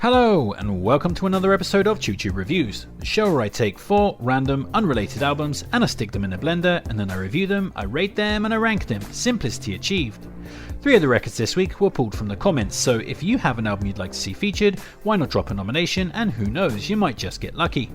Hello, and welcome to another episode of Chuchu Reviews, the show where I take 4 random, unrelated albums and I stick them in a blender, and then I review them, I rate them, and I rank them. Simplicity achieved. 3 of the records this week were pulled from the comments, so if you have an album you'd like to see featured, why not drop a nomination, and who knows, you might just get lucky.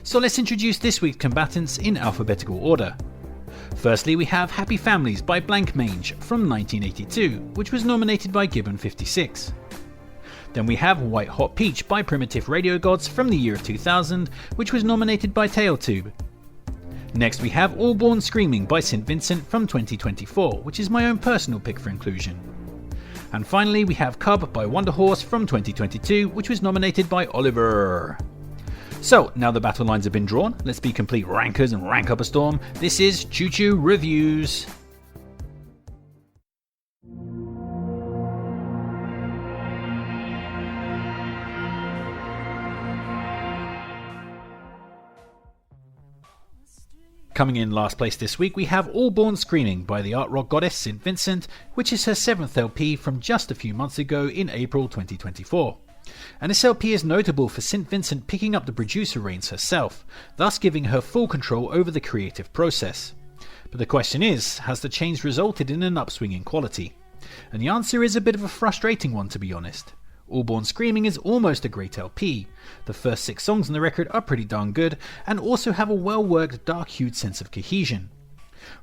So let's introduce this week's combatants in alphabetical order. Firstly, we have Happy Families by Blancmange from 1982, which was nominated by Gibbon56. Then we have White Hot Peach by Primitive Radio Gods from the year of 2000, which was nominated by Tailtube. Next we have All Born Screaming by St. Vincent from 2024, which is my own personal pick for inclusion. And finally we have Cub by Wunderhorse from 2022, which was nominated by Oliver. So, now the battle lines have been drawn, let's be complete rankers and rank up a storm. This is Chuchu Reviews. Coming in last place this week we have All Born Screaming by the art rock goddess St. Vincent, which is her 7th LP from just a few months ago in April 2024. And this LP is notable for St. Vincent picking up the producer reins herself, thus giving her full control over the creative process. But the question is, has the change resulted in an upswing in quality? And the answer is a bit of a frustrating one, to be honest. All Born Screaming is almost a great LP. The first 6 songs on the record are pretty darn good, and also have a well-worked, dark-hued sense of cohesion.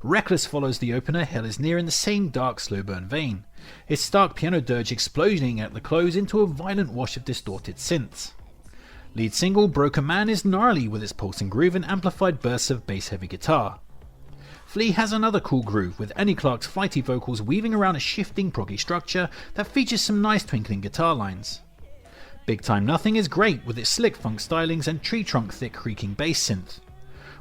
Reckless follows the opener Hell Is Near in the same dark, slow burn vein, its stark piano dirge exploding at the close into a violent wash of distorted synths. Lead single Broken Man is gnarly with its pulsing groove and amplified bursts of bass-heavy guitar. Flea has another cool groove, with Annie Clark's flighty vocals weaving around a shifting proggy structure that features some nice twinkling guitar lines. Big Time Nothing is great with its slick funk stylings and tree trunk thick creaking bass synth.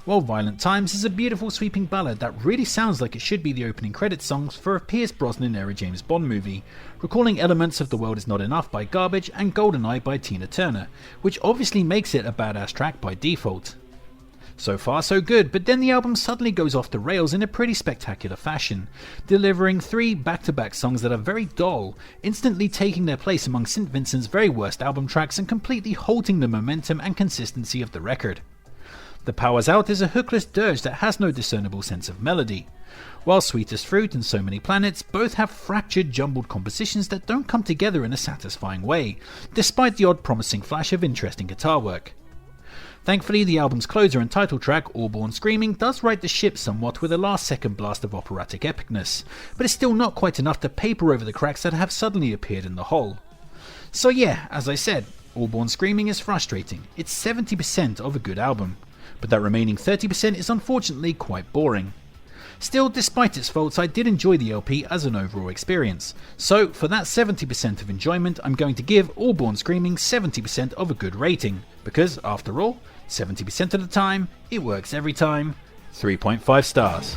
While Violent Times is a beautiful sweeping ballad that really sounds like it should be the opening credits songs for a Pierce Brosnan era James Bond movie, recalling elements of The World Is Not Enough by Garbage and GoldenEye by Tina Turner, which obviously makes it a badass track by default. So far so good, but then the album suddenly goes off the rails in a pretty spectacular fashion, delivering 3 back-to-back songs that are very dull, instantly taking their place among St. Vincent's very worst album tracks and completely halting the momentum and consistency of the record. The Powers Out is a hookless dirge that has no discernible sense of melody, while Sweetest Fruit and So Many Planets both have fractured, jumbled compositions that don't come together in a satisfying way, despite the odd promising flash of interesting guitar work. Thankfully, the album's closer and title track, All Born Screaming, does right the ship somewhat with a last-second blast of operatic epicness, but it's still not quite enough to paper over the cracks that have suddenly appeared in the whole. So yeah, as I said, All Born Screaming is frustrating. It's 70% of a good album, but that remaining 30% is unfortunately quite boring. Still, despite its faults, I did enjoy the LP as an overall experience. So, for that 70% of enjoyment, I'm going to give All Born Screaming 70% of a good rating. Because, after all, 70% of the time, it works every time. 3.5 stars.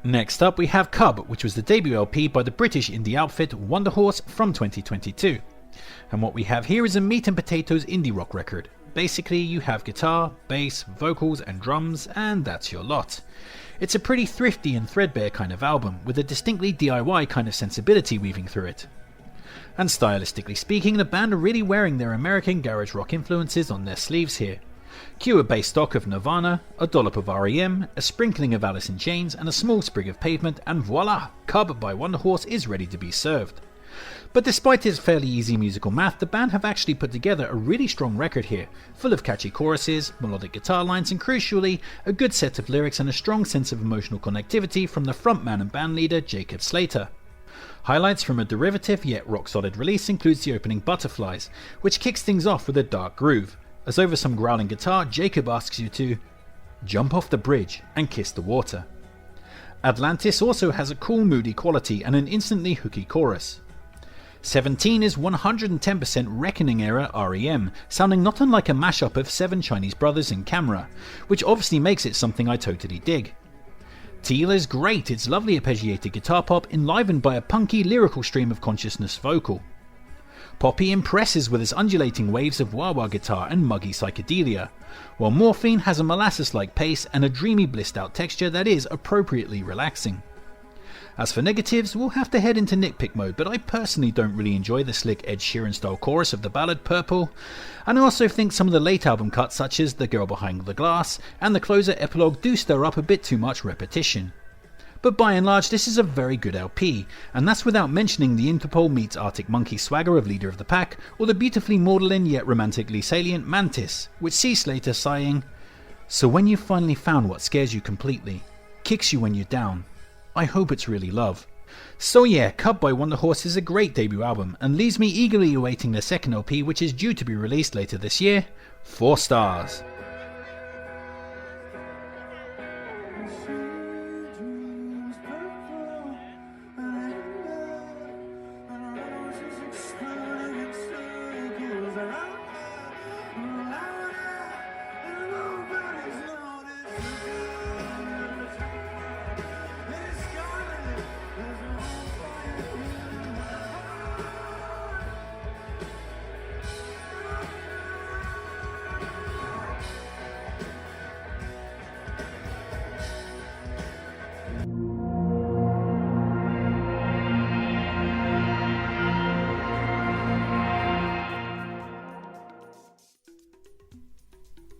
Next up we have Cub, which was the debut LP by the British indie outfit Wunderhorse from 2022. And what we have here is a meat and potatoes indie rock record. Basically you have guitar, bass, vocals and drums, and that's your lot. It's a pretty thrifty and threadbare kind of album, with a distinctly DIY kind of sensibility weaving through it. And stylistically speaking, the band are really wearing their American garage rock influences on their sleeves here. Cue a bass stock of Nirvana, a dollop of R.E.M., a sprinkling of Alice in Chains, and a small sprig of Pavement, and voila! Cub by Wunderhorse is ready to be served. But despite its fairly easy musical math, the band have actually put together a really strong record here, full of catchy choruses, melodic guitar lines, and crucially, a good set of lyrics and a strong sense of emotional connectivity from the frontman and bandleader Jacob Slater. Highlights from a derivative yet rock-solid release includes the opening Butterflies, which kicks things off with a dark groove, as over some growling guitar, Jacob asks you to Jump Off the Bridge and Kiss the Water. Atlantis also has a cool moody quality and an instantly hooky chorus. 17 is 110% Reckoning era REM, sounding not unlike a mashup of 7 Chinese brothers in camera, which obviously makes it something I totally dig. Teal is great, it's lovely arpeggiated guitar pop enlivened by a punky lyrical stream of consciousness vocal. Poppy impresses with its undulating waves of wah-wah guitar and muggy psychedelia, while Morphine has a molasses-like pace and a dreamy blissed out texture that is appropriately relaxing. As for negatives, we'll have to head into nitpick mode, but I personally don't really enjoy the slick Ed Sheeran style chorus of the ballad Purple, and I also think some of the late album cuts such as The Girl Behind the Glass and the closer epilogue do stir up a bit too much repetition. But by and large this is a very good LP, and that's without mentioning the Interpol meets Arctic Monkey swagger of Leader of the Pack, or the beautifully maudlin yet romantically salient Mantis, which sees Slater sighing, "So when you've finally found what scares you completely, kicks you when you're down, I hope it's really love." So yeah, Cub by Wunderhorse is a great debut album, and leaves me eagerly awaiting their second LP, which is due to be released later this year. 4 stars.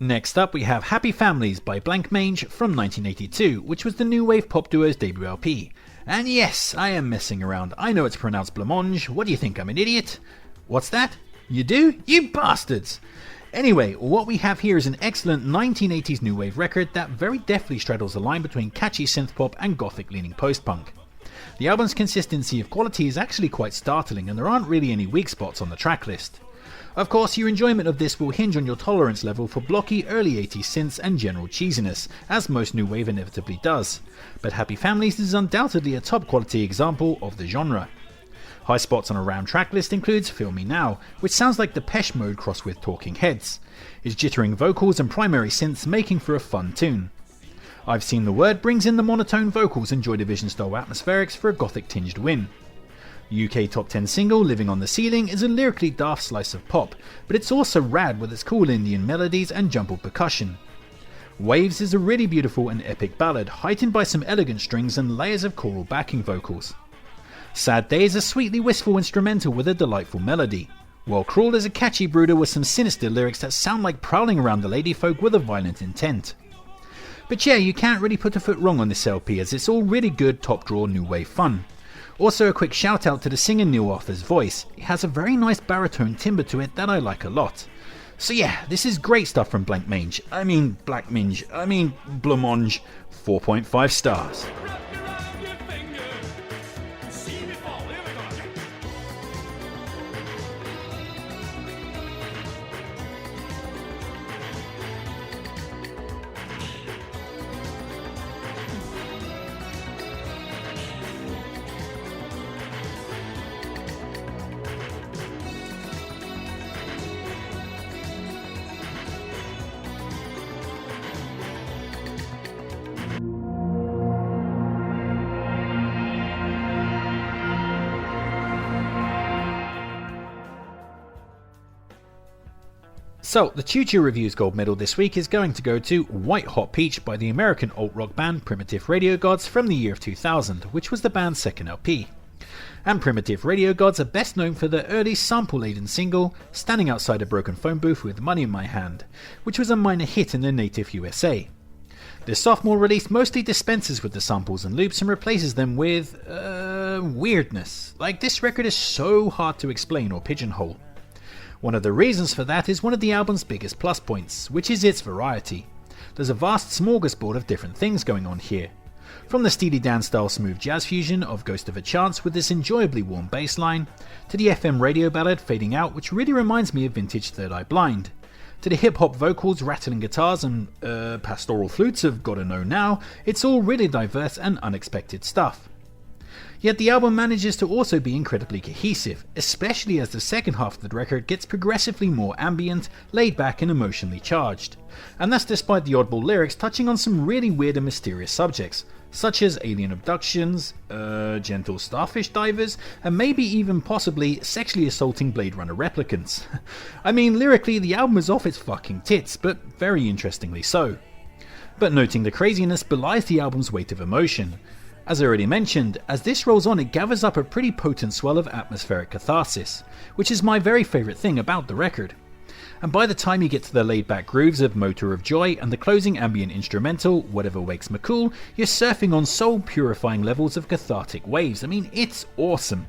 Next up we have Happy Families by Blancmange from 1982, which was the new wave pop duo's debut LP. And yes, I am messing around. I know it's pronounced Blancmange. What do you think, I'm an idiot? What's that? You do? You bastards! Anyway, what we have here is an excellent 1980s new wave record that very deftly straddles the line between catchy synthpop and gothic leaning post-punk. The album's consistency of quality is actually quite startling, and there aren't really any weak spots on the track list. Of course, your enjoyment of this will hinge on your tolerance level for blocky early 80s synths and general cheesiness, as most new wave inevitably does, but Happy Families is undoubtedly a top quality example of the genre. High spots on a round track list includes Feel Me Now, which sounds like Depeche Mode crossed with Talking Heads, its jittering vocals and primary synths making for a fun tune. I've Seen the Word brings in the monotone vocals and Joy Division style atmospherics for a gothic tinged win. UK top 10 single Living on the Ceiling is a lyrically daft slice of pop, but it's also rad with its cool Indian melodies and jumbled percussion. Waves is a really beautiful and epic ballad, heightened by some elegant strings and layers of choral backing vocals. Sad Day is a sweetly wistful instrumental with a delightful melody, while Cruel is a catchy brooder with some sinister lyrics that sound like prowling around the ladyfolk with a violent intent. But yeah, you can't really put a foot wrong on this LP, as it's all really good top draw new wave fun. Also a quick shout out to the singer Neil Arthur's voice. It has a very nice baritone timbre to it that I like a lot. So yeah, this is great stuff from Blancmange. Blancmange. 4.5 stars. So, the Chuchu Review's gold medal this week is going to go to White Hot Peach by the American alt-rock band Primitive Radio Gods from the year of 2000, which was the band's second LP. And Primitive Radio Gods are best known for their early sample-laden single, Standing Outside a Broken Phone Booth with Money in My Hand, which was a minor hit in their native USA. Their sophomore release mostly dispenses with the samples and loops and replaces them with, weirdness. Like, this record is so hard to explain or pigeonhole. One of the reasons for that is one of the album's biggest plus points, which is its variety. There's a vast smorgasbord of different things going on here. From the Steely Dan style smooth jazz fusion of Ghost of a Chance with this enjoyably warm bass line, to the FM radio ballad Fading Out, which really reminds me of vintage Third Eye Blind, to the hip-hop vocals, rattling guitars and pastoral flutes of Gotta Know Now, it's all really diverse and unexpected stuff. Yet the album manages to also be incredibly cohesive, especially as the second half of the record gets progressively more ambient, laid back and emotionally charged. And that's despite the oddball lyrics touching on some really weird and mysterious subjects, such as alien abductions, gentle starfish divers, and maybe even possibly sexually assaulting Blade Runner replicants. I mean, lyrically the album is off its fucking tits, but very interestingly so. But noting the craziness belies the album's weight of emotion. As I already mentioned, as this rolls on it gathers up a pretty potent swell of atmospheric catharsis, which is my very favourite thing about the record. And by the time you get to the laid back grooves of Motor of Joy and the closing ambient instrumental, Whatever Wakes McCool, you're surfing on soul purifying levels of cathartic waves. I mean, it's awesome.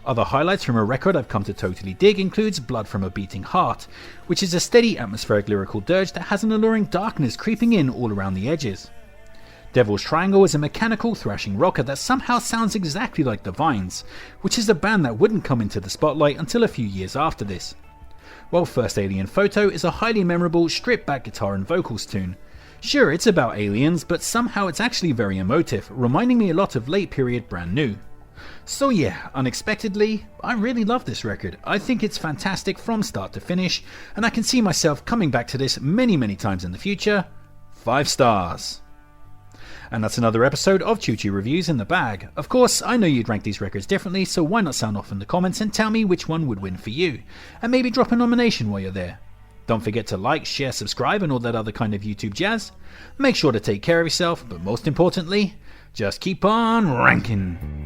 Other highlights from a record I've come to totally dig includes Blood from a Beating Heart, which is a steady atmospheric lyrical dirge that has an alluring darkness creeping in all around the edges. Devil's Triangle is a mechanical thrashing rocker that somehow sounds exactly like The Vines, which is a band that wouldn't come into the spotlight until a few years after this. While First Alien Photo is a highly memorable stripped back guitar and vocals tune. Sure, it's about aliens, but somehow it's actually very emotive, reminding me a lot of late period Brand New. So yeah, unexpectedly, I really love this record. I think it's fantastic from start to finish, and I can see myself coming back to this many times in the future. 5 stars. And that's another episode of Chuchu Reviews in the bag. Of course, I know you'd rank these records differently, so why not sound off in the comments and tell me which one would win for you, and maybe drop a nomination while you're there. Don't forget to like, share, subscribe and all that other kind of YouTube jazz. Make sure to take care of yourself, but most importantly, just keep on ranking.